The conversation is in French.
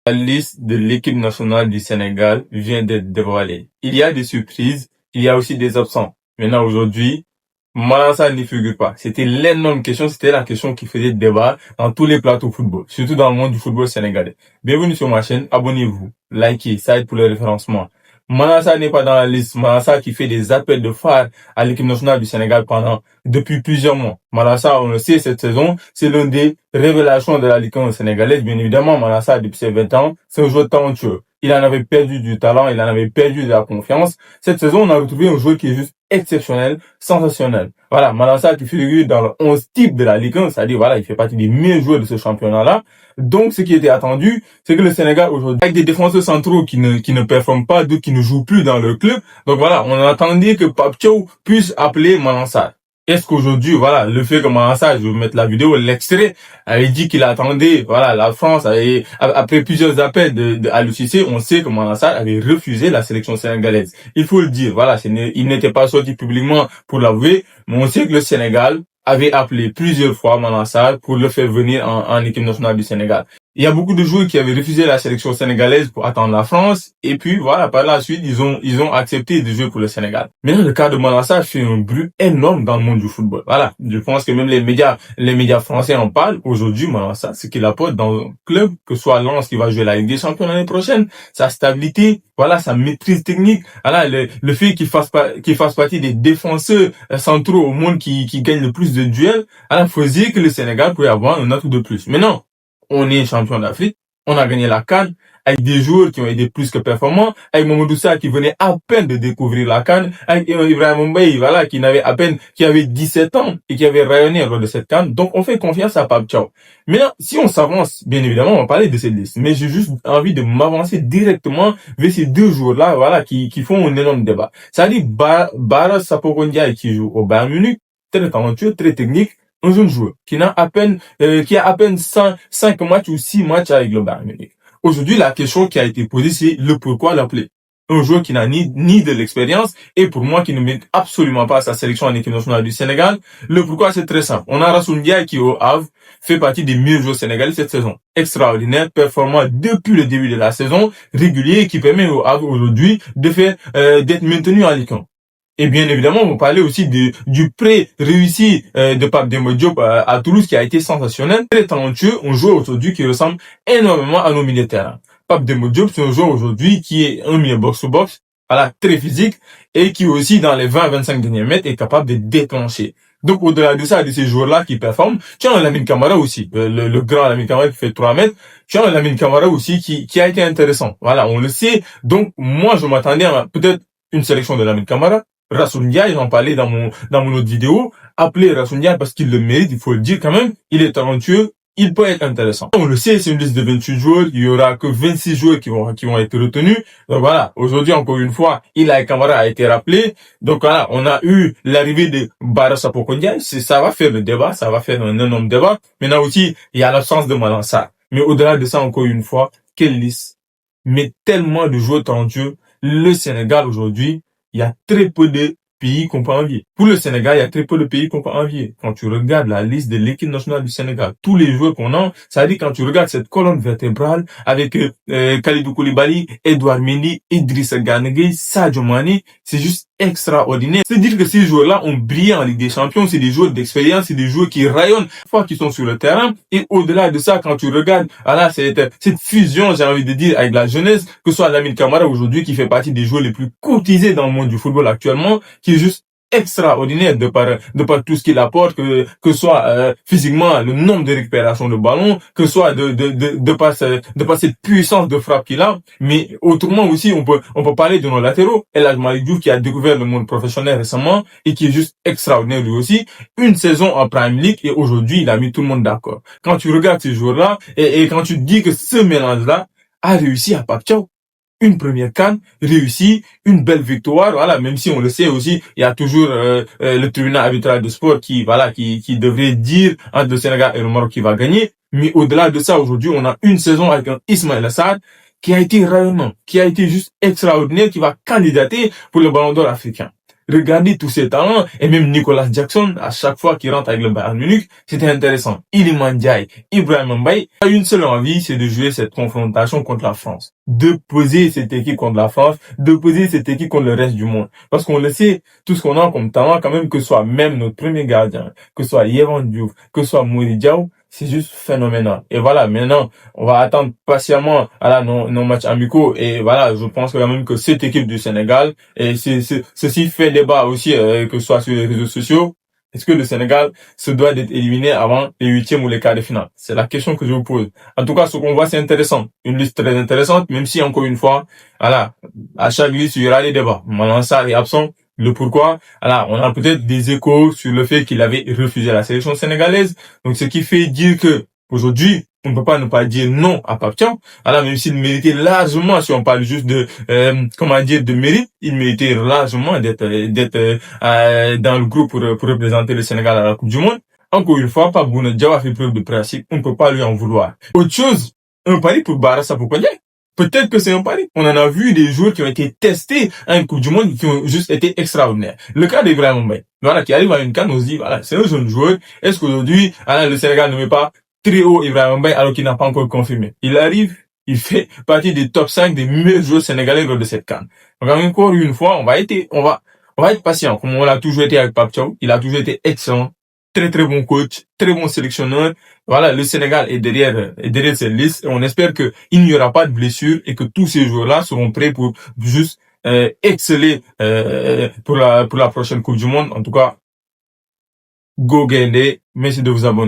La liste de l'équipe nationale du Sénégal vient d'être dévoilée. Il y a des surprises, il y a aussi des absents. Maintenant, aujourd'hui, Manassa n'y figure pas. C'était l'énorme question, c'était la question qui faisait débat dans tous les plateaux football, surtout dans le monde du football sénégalais. Bienvenue sur ma chaîne, abonnez-vous, likez, ça aide pour le référencement. Manassa n'est pas dans la liste. Manassa qui fait des appels de phare à l'équipe nationale du Sénégal depuis plusieurs mois. Manassa, on le sait, cette saison, c'est l'une des révélations de la Ligue 1 sénégalaise. Bien évidemment, Manassa, depuis ses 20 ans, c'est un joueur talentueux. Il en avait perdu du talent, il en avait perdu de la confiance. Cette saison, on a retrouvé un joueur qui est juste exceptionnel, sensationnel. Voilà, Manassa qui figure dans le 11 type de la Ligue 1, c'est-à-dire, voilà, il fait partie des meilleurs joueurs de ce championnat-là. Donc, ce qui était attendu, c'est que le Sénégal, aujourd'hui, avec des défenseurs centraux qui ne performent pas, d'autres qui ne jouent plus dans le club. Donc, voilà, on attendait que Pape Thiaw puisse appeler Manassa. Est-ce qu'aujourd'hui, voilà, le fait que Manassa, je vais vous mettre la vidéo, l'extrait, avait dit qu'il attendait, voilà, la France après plusieurs appels de Aliou Cissé, on sait que Manassa avait refusé la sélection sénégalaise. Il faut le dire, voilà, il n'était pas sorti publiquement pour l'avouer, mais on sait que le Sénégal avait appelé plusieurs fois Manassa pour le faire venir en équipe nationale du Sénégal. Il y a beaucoup de joueurs qui avaient refusé la sélection sénégalaise pour attendre la France. Et puis, voilà, par la suite, ils ont accepté de jouer pour le Sénégal. Maintenant, le cas de Manassa fait un bruit énorme dans le monde du football. Voilà. Je pense que même les médias français en parlent. Aujourd'hui, Manassa, ce qu'il apporte dans un club, que ce soit Lens qui va jouer la Ligue des Champions l'année prochaine, sa stabilité, voilà, sa maîtrise technique, voilà, le fait qu'il fasse partie des défenseurs centraux au monde qui gagnent le plus de duels, voilà, faisait que le Sénégal pouvait avoir un atout de plus. Maintenant, on est champion d'Afrique, on a gagné la CAN avec des joueurs qui ont été plus que performants, avec Mamadou Sarr qui venait à peine de découvrir la CAN, avec Ibrahima Mbaye, voilà, qui avait 17 ans et qui avait rayonné lors de cette CAN. Donc, on fait confiance à Pape Thiaw. Maintenant, si on s'avance, bien évidemment, on va parler de cette liste, mais j'ai juste envie de m'avancer directement vers ces deux joueurs-là, voilà, qui font un énorme débat. Ça dit, Bara Sapoko Ndiaye qui joue au Bayern Munich, très talentueux, très technique, un jeune joueur qui a à peine 5 matchs ou 6 matchs avec le Bayern Munich. Aujourd'hui, la question qui a été posée, c'est le pourquoi l'appeler. Un joueur qui n'a ni de l'expérience et pour moi qui ne mérite absolument pas sa sélection en équipe nationale du Sénégal. Le pourquoi, c'est très simple. On a Rassoul Ndiaye qui au Havre fait partie des meilleurs joueurs sénégalais cette saison. Extraordinaire, performant depuis le début de la saison, régulier, qui permet au Havre aujourd'hui d'être maintenu en Ligue 1. Et bien évidemment, on va parler aussi du prêt réussi de Pape Demba Diop à Toulouse qui a été sensationnel, très talentueux, un joueur aujourd'hui qui ressemble énormément à nos milieux de terrain. Pape Demba Diop, c'est un joueur aujourd'hui qui est un milieu box-to-box, voilà, très physique et qui aussi dans les 20-25 derniers mètres est capable de déclencher. Donc au-delà de ça, de ces joueurs-là qui performent, tu as un Lamine Camara aussi, le grand Lamine Camara qui fait 3 mètres, tu as un Lamine Camara aussi qui a été intéressant. Voilà, on le sait. Donc moi, je m'attendais à peut-être une sélection de Lamine Camara. Rassoul Ndiaye, j'en parlais dans mon autre vidéo, appeler Rassoul Ndiaye parce qu'il le mérite, il faut le dire quand même, il est talentueux, il peut être intéressant. On le sait, c'est une liste de 28 joueurs, il y aura que 26 joueurs qui vont être retenus. Donc voilà, aujourd'hui encore une fois, Ilaï Camara a été rappelé. Donc voilà, on a eu l'arrivée de Bara Sapoko Ndiaye, ça va faire le débat, ça va faire un énorme débat. Maintenant aussi, il y a l'absence de Manassa. Mais au-delà de ça, encore une fois, quelle liste. Mais tellement de joueurs talentueux, le Sénégal aujourd'hui, il y a très peu de pays qu'on peut envier. Pour le Sénégal, il y a très peu de pays qu'on peut envier. Quand tu regardes la liste de l'équipe nationale du Sénégal, tous les joueurs qu'on a, ça veut dire quand tu regardes cette colonne vertébrale avec Kalidou Koulibaly, Edouard Mendy, Idrissa Gana Gueye, Sadio Mané, c'est juste extraordinaire. C'est dire que ces joueurs-là ont brillé en Ligue des Champions, c'est des joueurs d'expérience, c'est des joueurs qui rayonnent fois qu'ils sont sur le terrain. Et au-delà de ça, quand tu regardes, voilà, cette fusion, j'ai envie de dire, avec la jeunesse, que ce soit Lamine Camara aujourd'hui qui fait partie des joueurs les plus cotisés dans le monde du football actuellement, qui est juste extraordinaire de par tout ce qu'il apporte, que ce soit physiquement le nombre de récupérations de ballon, que ce soit de par cette puissance de frappe qu'il a, mais autrement aussi on peut parler de nos latéraux. El Hadji Malick Diouf qui a découvert le monde professionnel récemment et qui est juste extraordinaire lui aussi. Une saison en Premier League et aujourd'hui il a mis tout le monde d'accord. Quand tu regardes ces joueurs-là et quand tu te dis que ce mélange-là a réussi à Pape Thiaw, une première CAN réussie, une belle victoire, voilà, même si on le sait aussi, il y a toujours le tribunal arbitral de sport qui devrait dire entre le Sénégal et le Maroc qui va gagner, mais au-delà de ça, aujourd'hui, on a une saison avec un Ismaïla Sarr qui a été rayonnant, qui a été juste extraordinaire, qui va candidater pour le Ballon d'Or africain. Regardez tous ces talents, et même Nicolas Jackson, à chaque fois qu'il rentre avec le Bayern Munich, c'était intéressant. Iliman Ndiaye, Ibrahim Mbaye, a une seule envie, c'est de jouer cette confrontation contre la France. De poser cette équipe contre la France, de poser cette équipe contre le reste du monde. Parce qu'on le sait, tout ce qu'on a comme talent, quand même, que ce soit même notre premier gardien, que ce soit Yehvan Diouf, que ce soit Mory Diaw, c'est juste phénoménal. Et voilà, maintenant, on va attendre patiemment nos matchs amicaux. Et voilà, je pense quand même que cette équipe du Sénégal, et ceci fait débat aussi, que ce soit sur les réseaux sociaux, est-ce que le Sénégal se doit d'être éliminé avant les huitièmes ou les quarts de finale? C'est la question que je vous pose. En tout cas, ce qu'on voit, c'est intéressant. Une liste très intéressante, même si, encore une fois, voilà, à chaque liste, il y aura des débats. Malang Sarr est absent. Le pourquoi, alors on a peut-être des échos sur le fait qu'il avait refusé la sélection sénégalaise. Donc ce qui fait dire que aujourd'hui, on ne peut pas ne pas dire non à Pape Thiaw. Alors même s'il méritait largement, si on parle juste de de mérite, il méritait largement d'être dans le groupe pour représenter le Sénégal à la Coupe du Monde. Encore une fois, Pape Bouna Diaw a fait preuve de principe, on ne peut pas lui en vouloir. Autre chose, un pari pour Bara Sapoko Ndiaye. Peut-être que c'est un pari. On en a vu des joueurs qui ont été testés à une Coupe du Monde qui ont juste été extraordinaires. Le cas d'Ibrahim Mbaye, voilà, qui arrive à une CAN, on se dit, voilà, c'est un jeune joueur. Est-ce qu'aujourd'hui, le Sénégal ne met pas très haut Ibrahim Mbaye alors qu'il n'a pas encore confirmé? Il arrive, il fait partie des top 5 des meilleurs joueurs sénégalais lors de cette CAN. Donc encore une fois, on va être patient, comme on l'a toujours été avec Pape Thiaw. Il a toujours été excellent. Très très bon coach, très bon sélectionneur. Voilà, le Sénégal est derrière cette liste. Et on espère que il n'y aura pas de blessures et que tous ces joueurs-là seront prêts pour juste exceller pour la prochaine Coupe du Monde. En tout cas, go Gaindé, merci de vous abonner.